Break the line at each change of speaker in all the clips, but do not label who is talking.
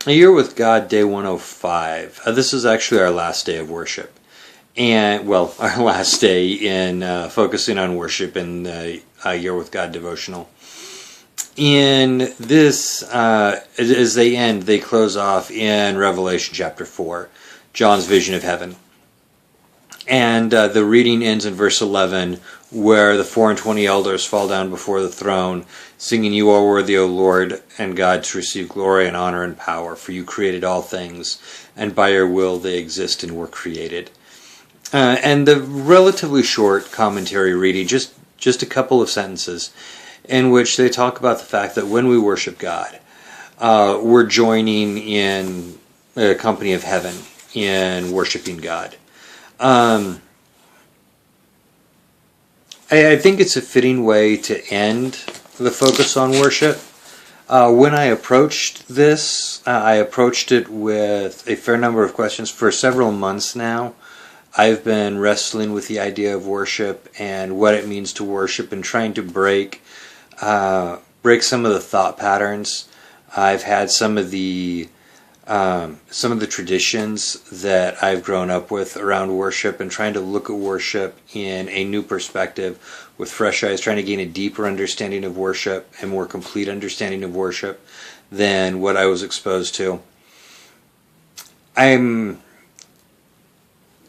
A Year with God, day 105. This is actually our last day of worship. And, well, our last day in focusing on worship in the Year with God devotional. In this, as they end, they close off in Revelation chapter 4, John's vision of heaven. And the reading ends in verse 11, where the 24 elders fall down before the throne, singing, "You are worthy, O Lord and God, to receive glory and honor and power, for you created all things, and by your will they exist and were created." And the relatively short commentary reading, just a couple of sentences, in which they talk about the fact that when we worship God, we're joining in the company of heaven in worshiping God. I think it's a fitting way to end the focus on worship. When I approached this, I approached it with a fair number of questions. For several months now, I've been wrestling with the idea of worship and what it means to worship, and trying to break some of the thought patterns. I've had some of the traditions that I've grown up with around worship, and trying to look at worship in a new perspective with fresh eyes, trying to gain a deeper understanding of worship, a more complete understanding of worship than what I was exposed to.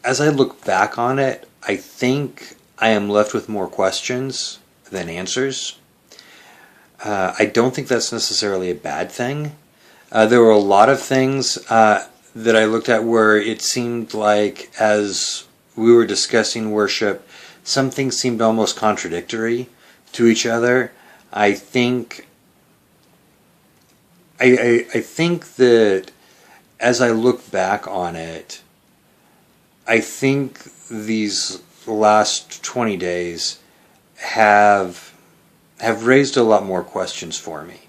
As I look back on it, I think I am left with more questions than answers. I don't think that's necessarily a bad thing. There were a lot of things that I looked at where it seemed like, as we were discussing worship, some things seemed almost contradictory to each other. I think that as I look back on it, I think these last 20 days have raised a lot more questions for me.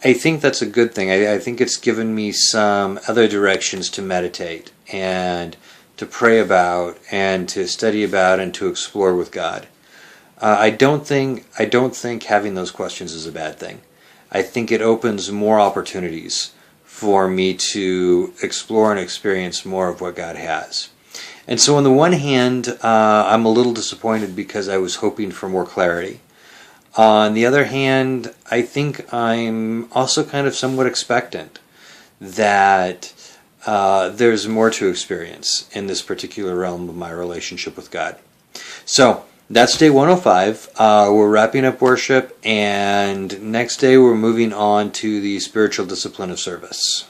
I think that's a good thing. I think it's given me some other directions to meditate and to pray about and to study about and to explore with God. I don't think having those questions is a bad thing. I think it opens more opportunities for me to explore and experience more of what God has. And so on the one hand, I'm a little disappointed because I was hoping for more clarity. On the other hand, I think I'm also kind of somewhat expectant that there's more to experience in this particular realm of my relationship with God. So that's day 105. We're wrapping up worship, and next day we're moving on to the spiritual discipline of service.